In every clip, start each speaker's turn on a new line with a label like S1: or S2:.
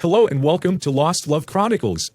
S1: Hello and welcome to Lost Love Chronicles.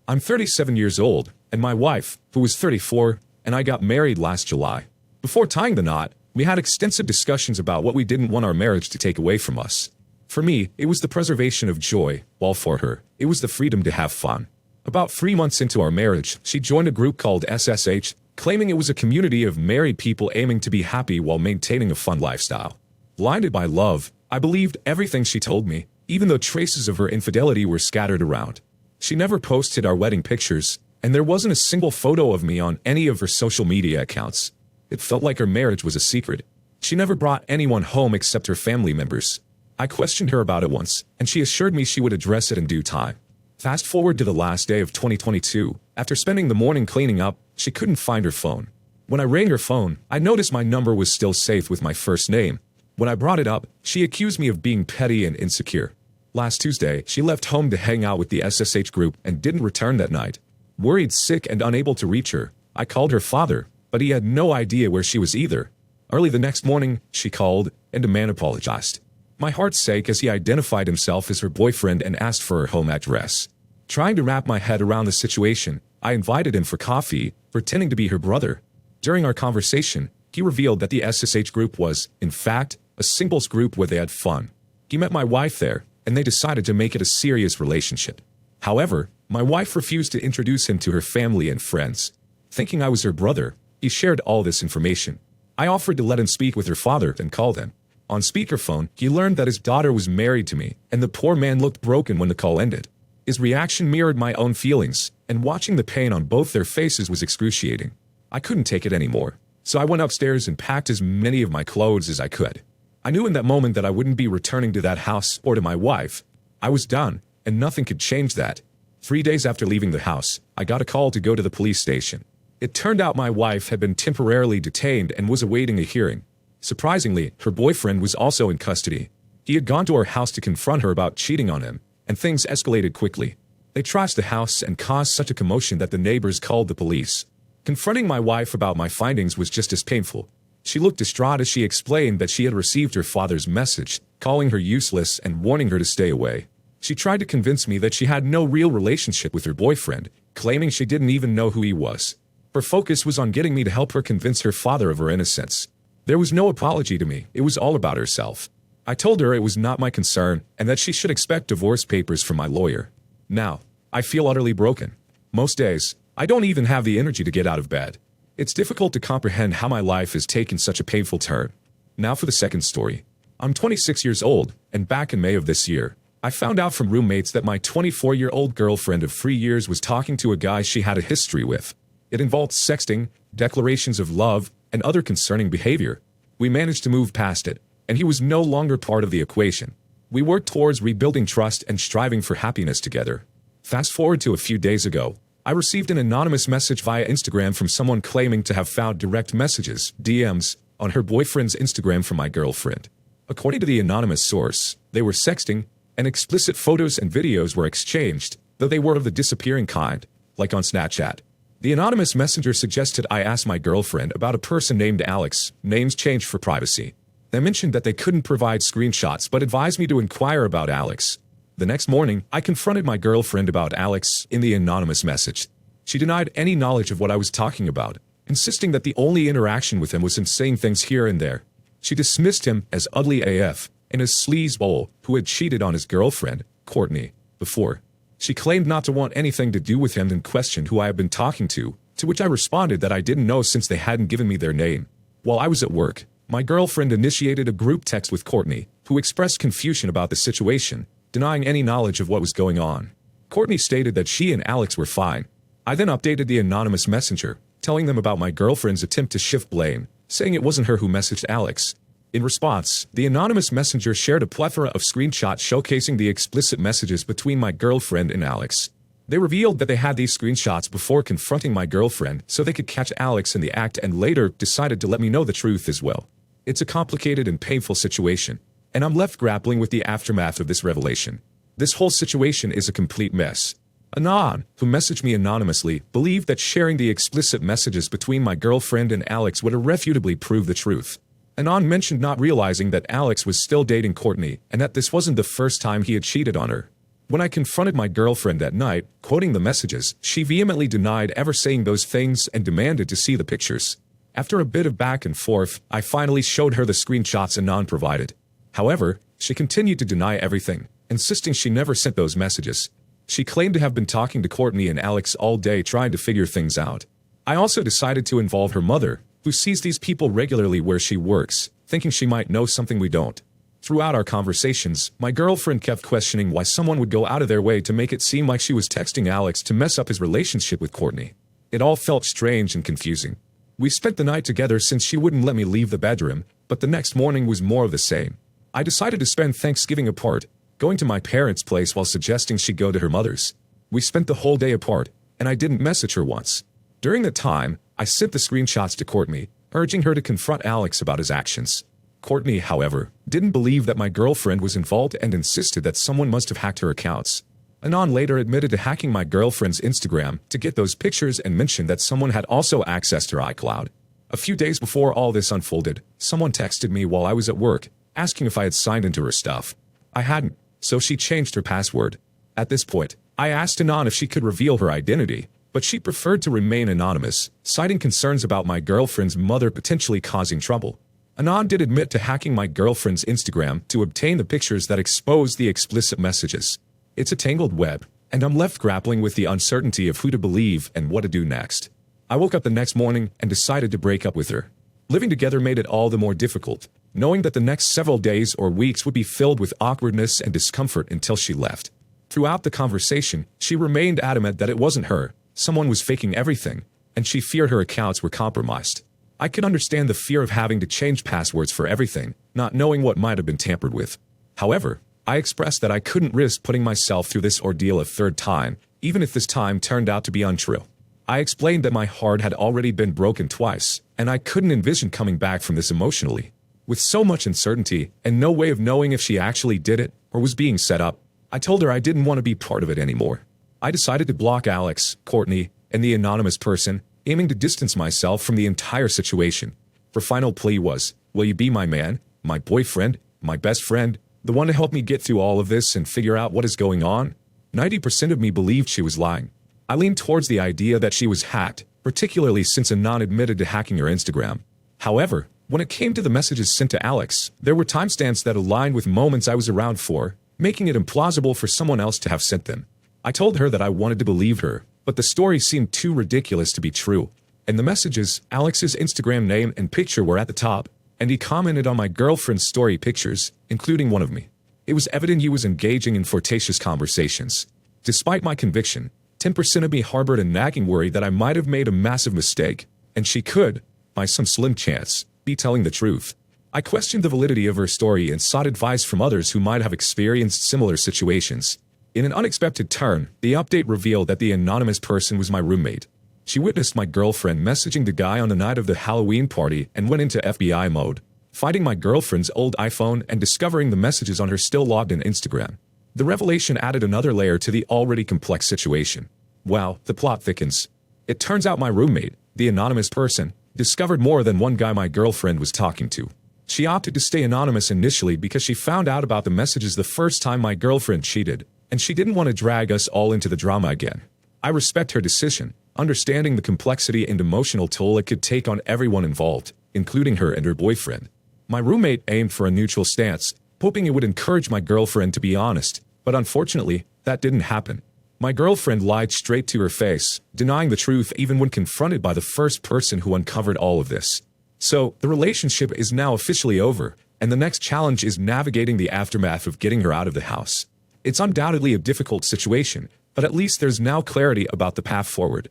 S1: I'm 37 years old, and my wife, who is 34, and I got married last July. Before tying the knot, we had extensive discussions about what we didn't want our marriage to take away from us. For me, it was the preservation of joy, while for her, it was the freedom to have fun. About 3 months into our marriage, she joined a group called SSH, claiming it was a community of married people aiming to be happy while maintaining a fun lifestyle. Blinded by love, I believed everything she told me, even though traces of her infidelity were scattered around. She never posted our wedding pictures, and there wasn't a single photo of me on any of her social media accounts. It felt like our marriage was a secret. She never brought anyone home except her family members. I questioned her about it once, and she assured me she would address it in due time. Fast forward to the last day of 2022, after spending the morning cleaning up, she couldn't find her phone. When I rang her phone, I noticed my number was still saved with my first name. When I brought it up, she accused me of being petty and insecure. Last Tuesday, she left home to hang out with the SSH group and didn't return that night. Worried, sick, and unable to reach her, I called her father, but he had no idea where she was either. Early the next morning, she called, and the man apologized. My heart sank as he identified himself as her boyfriend and asked for her home address. Trying to wrap my head around the situation, I invited him for coffee, pretending to be her brother. During our conversation, he revealed that the SSH group was, in fact, a singles group where they had fun. He met my wife there, and they decided to make it a serious relationship. However, my wife refused to introduce him to her family and friends. Thinking I was her brother, he shared all this information. I offered to let him speak with her father and called him. On speakerphone, he learned that his daughter was married to me, and the poor man looked broken when the call ended. His reaction mirrored my own feelings, and watching the pain on both their faces was excruciating. I couldn't take it anymore, so I went upstairs and packed as many of my clothes as I could. I knew in that moment that I wouldn't be returning to that house or to my wife. I was done, and nothing could change that. 3 days after leaving the house, I got a call to go to the police station. It turned out my wife had been temporarily detained and was awaiting a hearing. Surprisingly, her boyfriend was also in custody. He had gone to our house to confront her about cheating on him, and things escalated quickly. They trashed the house and caused such a commotion that the neighbors called the police. Confronting my wife about my findings was just as painful. She looked distraught as she explained that she had received her father's message, calling her useless and warning her to stay away. She tried to convince me that she had no real relationship with her boyfriend, claiming she didn't even know who he was. Her focus was on getting me to help her convince her father of her innocence. There was no apology to me, it was all about herself. I told her it was not my concern and that she should expect divorce papers from my lawyer. Now, I feel utterly broken. Most days, I don't even have the energy to get out of bed. It's difficult to comprehend how my life has taken such a painful turn. Now for the second story. I'm 26 years old, and back in May of this year, I found out from roommates that my 24-year-old girlfriend of 3 years was talking to a guy she had a history with. It involved sexting, declarations of love, and other concerning behavior. We managed to move past it, and he was no longer part of the equation. We worked towards rebuilding trust and striving for happiness together. Fast forward to a few days ago, I received an anonymous message via Instagram from someone claiming to have found direct messages, DMs, on her boyfriend's Instagram from my girlfriend. According to the anonymous source, they were sexting, and explicit photos and videos were exchanged, though they were of the disappearing kind, like on Snapchat. The anonymous messenger suggested I ask my girlfriend about a person named Alex, names changed for privacy. They mentioned that they couldn't provide screenshots but advised me to inquire about Alex. The next morning, I confronted my girlfriend about Alex in the anonymous message. She denied any knowledge of what I was talking about, insisting that the only interaction with him was in saying things here and there. She dismissed him as ugly AF and as sleazeball who had cheated on his girlfriend, Courtney, before. She claimed not to want anything to do with him and questioned who I had been talking to which I responded that I didn't know since they hadn't given me their name. While I was at work, my girlfriend initiated a group text with Courtney, who expressed confusion about the situation, denying any knowledge of what was going on. Courtney stated that she and Alex were fine. I then updated the anonymous messenger, telling them about my girlfriend's attempt to shift blame, saying it wasn't her who messaged Alex. In response, the anonymous messenger shared a plethora of screenshots showcasing the explicit messages between my girlfriend and Alex. They revealed that they had these screenshots before confronting my girlfriend so they could catch Alex in the act and later decided to let me know the truth as well. It's a complicated and painful situation, and I'm left grappling with the aftermath of this revelation. This whole situation is a complete mess. Anon, who messaged me anonymously, believed that sharing the explicit messages between my girlfriend and Alex would irrefutably prove the truth. Anon mentioned not realizing that Alex was still dating Courtney and that this wasn't the first time he had cheated on her. When I confronted my girlfriend at night, quoting the messages, she vehemently denied ever saying those things and demanded to see the pictures. After a bit of back and forth, I finally showed her the screenshots Anon provided. However, she continued to deny everything, insisting she never sent those messages. She claimed to have been talking to Courtney and Alex all day trying to figure things out. I also decided to involve her mother, who sees these people regularly where she works, thinking she might know something we don't. Throughout our conversations, my girlfriend kept questioning why someone would go out of their way to make it seem like she was texting Alex to mess up his relationship with Courtney. It all felt strange and confusing. We spent the night together since she wouldn't let me leave the bedroom, but the next morning was more of the same. I decided to spend Thanksgiving apart, going to my parents' place while suggesting she go to her mother's. We spent the whole day apart, and I didn't message her once. During the time, I sent the screenshots to Courtney, urging her to confront Alex about his actions. Courtney, however, didn't believe that my girlfriend was involved and insisted that someone must have hacked her accounts. Anon later admitted to hacking my girlfriend's Instagram to get those pictures and mentioned that someone had also accessed her iCloud. A few days before all this unfolded, someone texted me while I was at work, asking if I had signed into her stuff. I hadn't, so she changed her password. At this point, I asked Anon if she could reveal her identity, but she preferred to remain anonymous, citing concerns about my girlfriend's mother potentially causing trouble. Anon did admit to hacking my girlfriend's Instagram to obtain the pictures that exposed the explicit messages. It's a tangled web, and I'm left grappling with the uncertainty of who to believe and what to do next. I woke up the next morning and decided to break up with her. Living together made it all the more difficult, knowing that the next several days or weeks would be filled with awkwardness and discomfort until she left. Throughout the conversation, she remained adamant that it wasn't her, someone was faking everything, and she feared her accounts were compromised. I could understand the fear of having to change passwords for everything, not knowing what might have been tampered with. However, I expressed that I couldn't risk putting myself through this ordeal a third time, even if this time turned out to be untrue. I explained that my heart had already been broken twice, and I couldn't envision coming back from this emotionally. With so much uncertainty and no way of knowing if she actually did it or was being set up, I told her I didn't want to be part of it anymore. I decided to block Alex, Courtney, and the anonymous person, aiming to distance myself from the entire situation. Her final plea was, "Will you be my man, my boyfriend, my best friend, the one to help me get through all of this and figure out what is going on?" 90% of me believed she was lying. I leaned towards the idea that she was hacked, particularly since Anon admitted to hacking her Instagram. However, when it came to the messages sent to Alex, there were timestamps that aligned with moments I was around for, making it implausible for someone else to have sent them. I told her that I wanted to believe her, but the story seemed too ridiculous to be true. In the messages, Alex's Instagram name and picture were at the top, and he commented on my girlfriend's story pictures, including one of me. It was evident he was engaging in flirtatious conversations. Despite my conviction, 10% of me harbored a nagging worry that I might have made a massive mistake, and she could, by some slim chance, be telling the truth. I questioned the validity of her story and sought advice from others who might have experienced similar situations. In an unexpected turn, the update revealed that the anonymous person was my roommate. She witnessed my girlfriend messaging the guy on the night of the Halloween party and went into FBI mode, finding my girlfriend's old iPhone and discovering the messages on her still logged in Instagram. The revelation added another layer to the already complex situation. Wow, the plot thickens. It turns out my roommate, the anonymous person, discovered more than one guy my girlfriend was talking to. She opted to stay anonymous initially because she found out about the messages the first time my girlfriend cheated, and she didn't want to drag us all into the drama again. I respect her decision, understanding the complexity and emotional toll it could take on everyone involved, including her and her boyfriend. My roommate aimed for a neutral stance, hoping it would encourage my girlfriend to be honest, but unfortunately, that didn't happen. My girlfriend lied straight to her face, denying the truth even when confronted by the first person who uncovered all of this. So, the relationship is now officially over, and the next challenge is navigating the aftermath of getting her out of the house. It's undoubtedly a difficult situation, but at least there's now clarity about the path forward.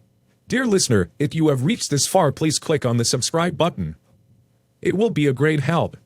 S1: Dear listener, if you have reached this far, please click on the subscribe button. It will be a great help.